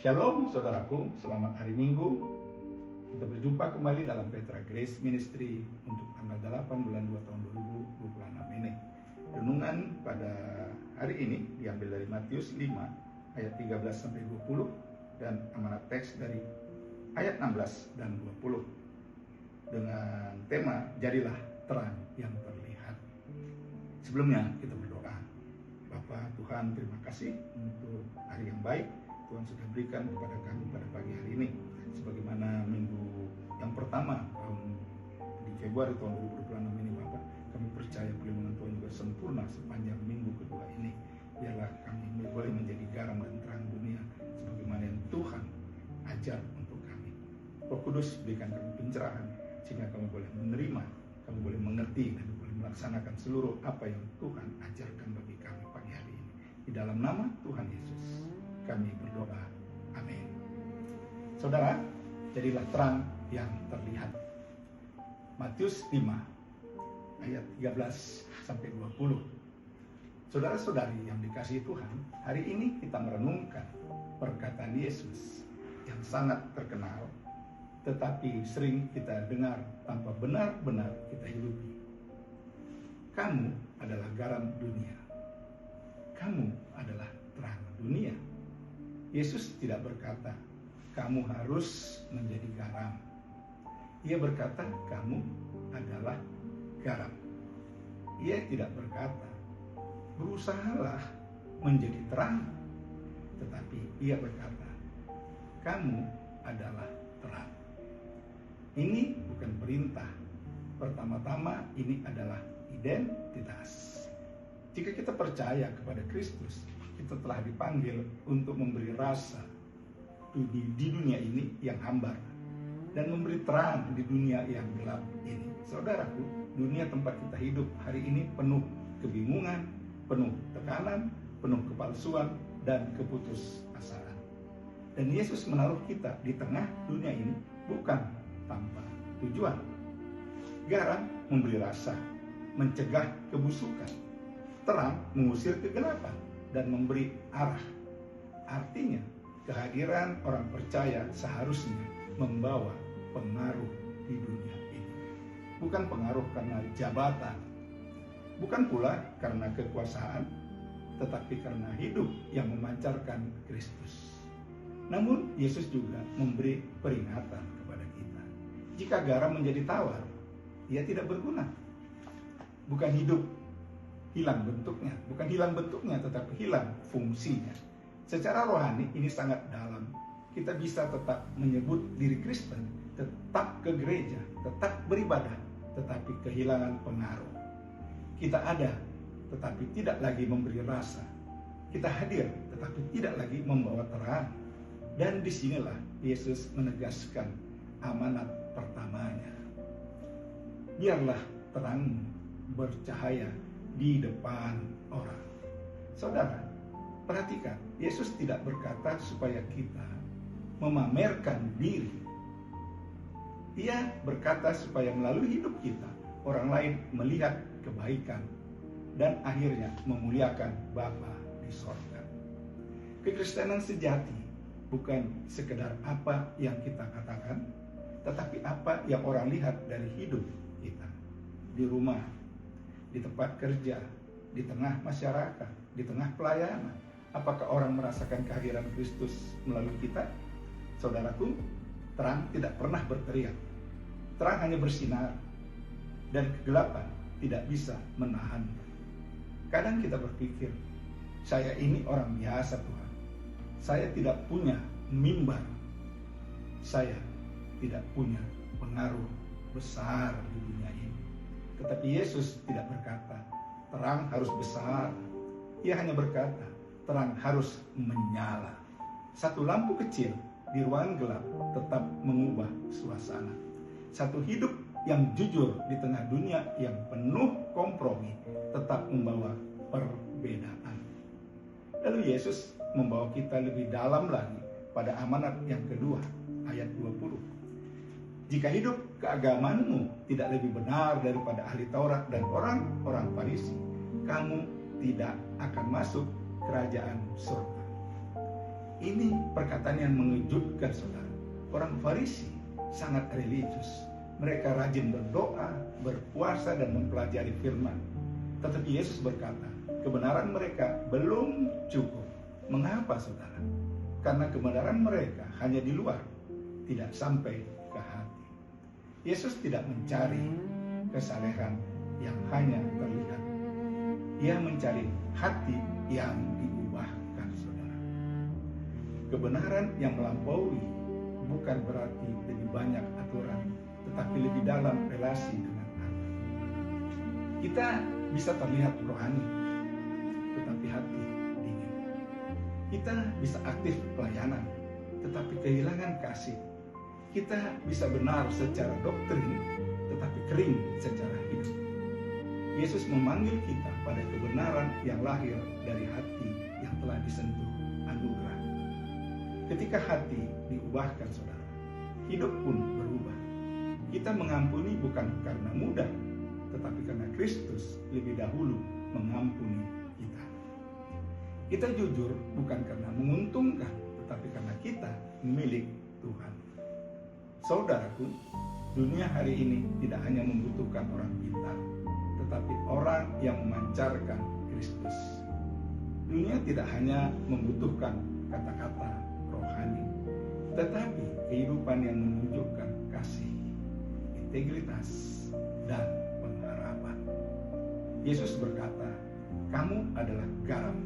Shalom saudaraku, selamat hari Minggu. Kita berjumpa kembali dalam Petra Grace Ministry untuk tanggal 8 bulan 2 tahun 2026 ini. Renungan pada hari ini diambil dari Matius 5 ayat 13-20 dan amanat teks dari ayat 16 dan 20 dengan tema Jadilah Terang yang Terlihat. Sebelumnya kita berdoa. Bapa Tuhan, terima kasih untuk hari yang baik Tuhan sudah berikan kepada kami pada pagi hari ini. Sebagaimana minggu yang pertama di Februari tahun 2026 ini Bapak, kami percaya perlindungan Tuhan juga sempurna sepanjang minggu kedua ini. Biarlah kami boleh menjadi garam dan terang dunia sebagaimana yang Tuhan ajar untuk kami. Roh Kudus berikan kami pencerahan sehingga kami boleh menerima, kami boleh mengerti dan boleh melaksanakan seluruh apa yang Tuhan ajarkan bagi kami pagi hari ini. Di dalam nama Tuhan Yesus kami berdoa. Amin. Saudara, jadilah terang yang terlihat. Matius 5 ayat 13-20. Saudara-saudari yang dikasihi Tuhan, hari ini kita merenungkan perkataan Yesus yang sangat terkenal, tetapi sering kita dengar tanpa benar-benar kita hidupi. Kamu adalah garam dunia. Kamu adalah terang dunia. Yesus tidak berkata, kamu harus menjadi garam. Ia berkata, kamu adalah garam. Ia tidak berkata, berusahalah menjadi terang. Tetapi ia berkata, kamu adalah terang. Ini bukan perintah. Pertama-tama ini adalah identitas. Jika kita percaya kepada Kristus, kita telah dipanggil untuk memberi rasa di dunia ini yang hambar dan memberi terang di dunia yang gelap ini. Saudaraku, dunia tempat kita hidup hari ini penuh kebingungan, penuh tekanan, penuh kepalsuan dan keputusasaan. Dan Yesus menaruh kita di tengah dunia ini bukan tanpa tujuan. Garam memberi rasa, mencegah kebusukan. Terang mengusir kegelapan dan memberi arah. Artinya, kehadiran orang percaya seharusnya membawa pengaruh di dunia ini. Bukan pengaruh karena jabatan, bukan pula karena kekuasaan, tetapi karena hidup yang memancarkan Kristus. Namun, Yesus juga memberi peringatan kepada kita. Jika garam menjadi tawar, ia tidak berguna. Bukan hidup hilang bentuknya, bukan hilang bentuknya tetapi hilang fungsinya. Secara rohani ini sangat dalam. Kita bisa tetap menyebut diri Kristen, tetap ke gereja, tetap beribadah, tetapi kehilangan pengaruh. Kita ada tetapi tidak lagi memberi rasa. Kita hadir tetapi tidak lagi membawa terang. Dan disinilah Yesus menegaskan amanat pertamanya. Biarlah terangmu bercahaya di depan orang. Saudara, perhatikan, Yesus tidak berkata supaya kita memamerkan diri. Ia berkata supaya melalui hidup kita, orang lain melihat kebaikan dan akhirnya memuliakan Bapa di sorga. Kekristenan sejati bukan sekedar apa yang kita katakan, tetapi apa yang orang lihat dari hidup kita. Di rumah, di tempat kerja, di tengah masyarakat, di tengah pelayanan. Apakah orang merasakan kehadiran Kristus melalui kita? Saudaraku, terang tidak pernah berteriak. Terang hanya bersinar. Dan kegelapan tidak bisa menahan. Kadang kita berpikir, saya ini orang biasa Tuhan. Saya tidak punya mimbar. Saya tidak punya pengaruh besar di dunia ini. Tetapi Yesus tidak berkata, terang harus besar. Ia hanya berkata, terang harus menyala. Satu lampu kecil di ruangan gelap tetap mengubah suasana. Satu hidup yang jujur di tengah dunia yang penuh kompromi tetap membawa perbedaan. Lalu Yesus membawa kita lebih dalam lagi pada amanat yang kedua, ayat 20. Jika hidup keagamaanmu tidak lebih benar daripada ahli Taurat dan orang-orang Farisi, kamu tidak akan masuk kerajaan surga. Ini perkataan yang mengejutkan, saudara. Orang Farisi sangat religius. Mereka rajin berdoa, berpuasa, dan mempelajari firman. Tetapi Yesus berkata, kebenaran mereka belum cukup. Mengapa, saudara? Karena kebenaran mereka hanya di luar, tidak sampai ke hati. Yesus tidak mencari kesalehan yang hanya terlihat. Ia mencari hati yang diubahkan, saudara. Kebenaran yang melampaui bukan berarti lebih banyak aturan, tetapi lebih dalam relasi dengan Allah. Kita bisa terlihat rohani, tetapi hati dingin. Kita bisa aktif pelayanan, tetapi kehilangan kasih. Kita bisa benar secara doktrin, tetapi kering secara hidup. Yesus memanggil kita pada kebenaran yang lahir dari hati yang telah disentuh anugerah. Ketika hati diubahkan, saudara, hidup pun berubah. Kita mengampuni bukan karena mudah, tetapi karena Kristus lebih dahulu mengampuni kita. Kita jujur bukan karena menguntungkan, tetapi karena kita milik Tuhan. Saudaraku, dunia hari ini tidak hanya membutuhkan orang pintar, tetapi orang yang memancarkan Kristus. Dunia tidak hanya membutuhkan kata-kata rohani, tetapi kehidupan yang menunjukkan kasih, integritas, dan pengharapan. Yesus berkata, kamu adalah garam,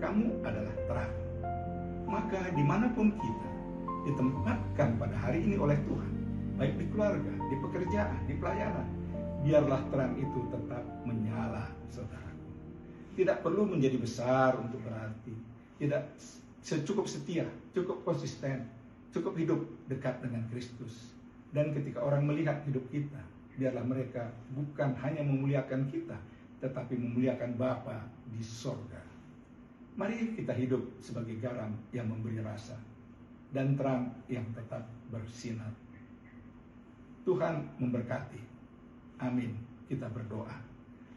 kamu adalah terang. Maka dimanapun kita ditempatkan pada hari ini oleh Tuhan, baik di keluarga, di pekerjaan, di pelayanan, biarlah terang itu tetap menyala, saudaraku. Tidak perlu menjadi besar untuk berarti, tidak cukup setia, cukup konsisten, cukup hidup dekat dengan Kristus. Dan ketika orang melihat hidup kita, biarlah mereka bukan hanya memuliakan kita, tetapi memuliakan Bapa di sorga. Mari kita hidup sebagai garam yang memberi rasa dan terang yang tetap bersinar. Tuhan memberkati. Amin. Kita berdoa.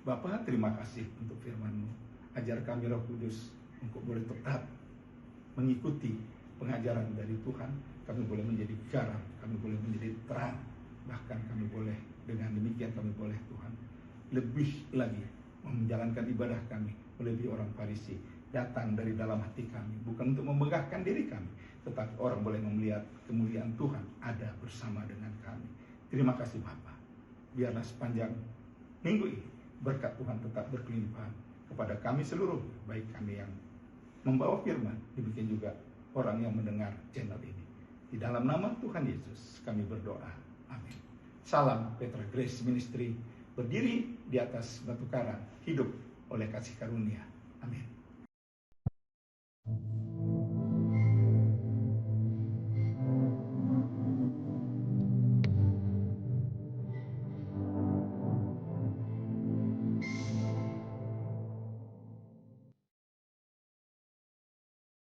Bapa, terima kasih untuk firman-Mu. Ajar kami Roh Kudus untuk boleh tetap mengikuti pengajaran dari Tuhan. Kami boleh menjadi garam, kami boleh menjadi terang. Bahkan kami boleh, dengan demikian kami boleh, Tuhan, lebih lagi menjalankan ibadah kami melebihi orang Farisi. Datang dari dalam hati kami, bukan untuk memegahkan diri kami, tetapi orang boleh melihat kemuliaan Tuhan ada bersama dengan kami. Terima kasih Bapa. Biarlah sepanjang minggu ini berkat Tuhan tetap berkelimpahan kepada kami seluruh, baik kami yang membawa firman, demikian juga orang yang mendengar channel ini. Di dalam nama Tuhan Yesus kami berdoa. Amin. Salam Petra Grace Ministry, berdiri di atas batu karang, hidup oleh kasih karunia. Amin.